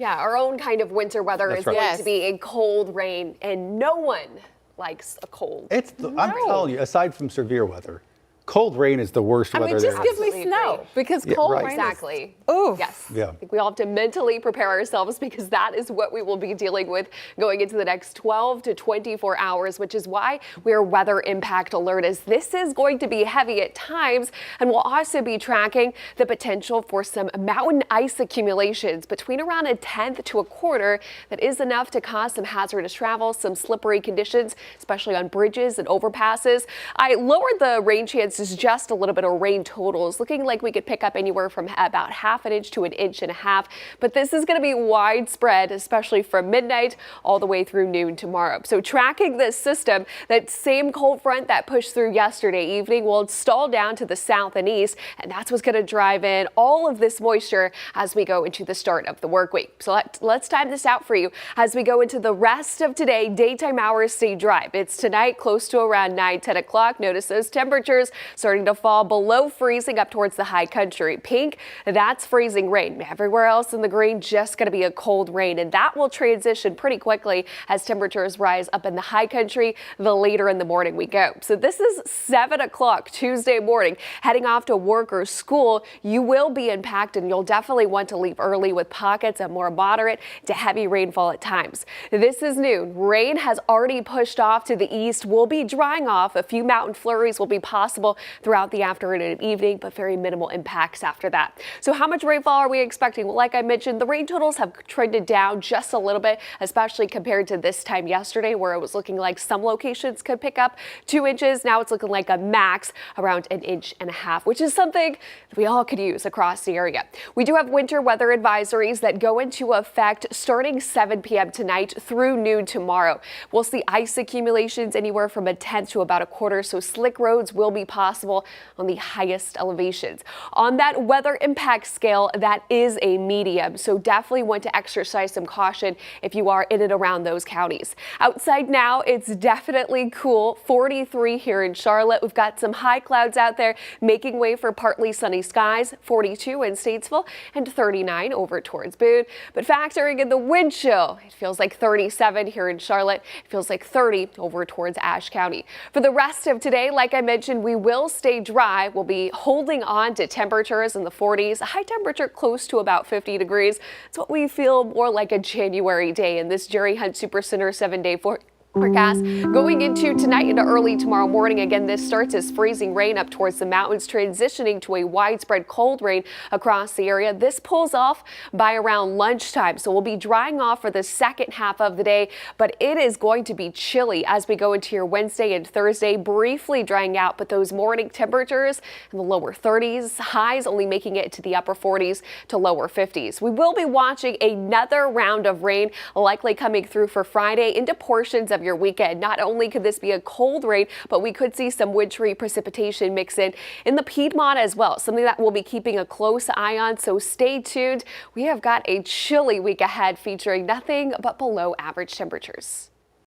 Yeah, our own kind of winter weather is going to be a cold rain, and no one likes a cold. I'm telling you, aside from severe weather, cold rain is the worst weather there is. Just give me snow because cold rain Exactly. Ooh. Yes. Yeah. I think we all have to mentally prepare ourselves because that is what we will be dealing with going into the next 12 to 24 hours, which is why we're weather impact alert, as this is going to be heavy at times, and we'll also be tracking the potential for some mountain ice accumulations between around a tenth to a quarter. That is enough to cause some hazardous travel, some slippery conditions, especially on bridges and overpasses. I lowered the rain chances just a little bit of rain totals, looking like we could pick up anywhere from about half an inch to an inch and a half. But this is going to be widespread, especially from midnight all the way through noon tomorrow. So tracking this system, that same cold front that pushed through yesterday evening will stall down to the south and east, and that's what's going to drive in all of this moisture as we go into the start of the work week. So let's time this out for you as we go into the rest of today. Daytime hours stay dry. It's tonight close to around 9-10 o'clock. Notice those temperatures starting to fall below freezing up towards the high country. Pink, that's freezing rain. Everywhere else in the green, just going to be a cold rain, and that will transition pretty quickly as temperatures rise up in the high country the later in the morning we go. So this is 7 o'clock Tuesday morning. Heading off to work or school, you will be impacted, and you'll definitely want to leave early with pockets of more moderate to heavy rainfall at times. This is noon. Rain has already pushed off to the east. We'll be drying off. A few mountain flurries will be possible throughout the afternoon and evening, but very minimal impacts after that. So how much rainfall are we expecting? Well, like I mentioned, the rain totals have trended down just a little bit, especially compared to this time yesterday, where it was looking like some locations could pick up 2 inches. Now it's looking like a max around an inch and a half, which is something we all could use across the area. We do have winter weather advisories that go into effect starting 7 p.m. tonight through noon tomorrow. We'll see ice accumulations anywhere from a tenth to about a quarter, so slick roads will be possible on the highest elevations. On that weather impact scale, that is a medium, so definitely want to exercise some caution if you are in and around those counties. Outside now, it's definitely cool. 43 here in Charlotte. We've got some high clouds out there making way for partly sunny skies. 42 in Statesville and 39 over towards Boone. But factoring in the wind chill, it feels like 37 here in Charlotte. It feels like 30 over towards Ashe County. For the rest of today, like I mentioned, we will stay dry. We'll be holding on to temperatures in the 40s, a high temperature close to about 50 degrees. It's what we feel more like a January day in this Jerry Hunt Supercenter 7-day forecast. Going into tonight into early tomorrow morning, again, this starts as freezing rain up towards the mountains, transitioning to a widespread cold rain across the area. This pulls off by around lunchtime, so we'll be drying off for the second half of the day, but it is going to be chilly as we go into your Wednesday and Thursday, briefly drying out, but those morning temperatures in the lower 30s, highs only making it to the upper 40s to lower 50s. We will be watching another round of rain likely coming through for Friday into portions of your weekend. Not only could this be a cold rain, but we could see some wintry precipitation mix in the Piedmont as well, something that we'll be keeping a close eye on, so stay tuned. We have got a chilly week ahead featuring nothing but below average temperatures.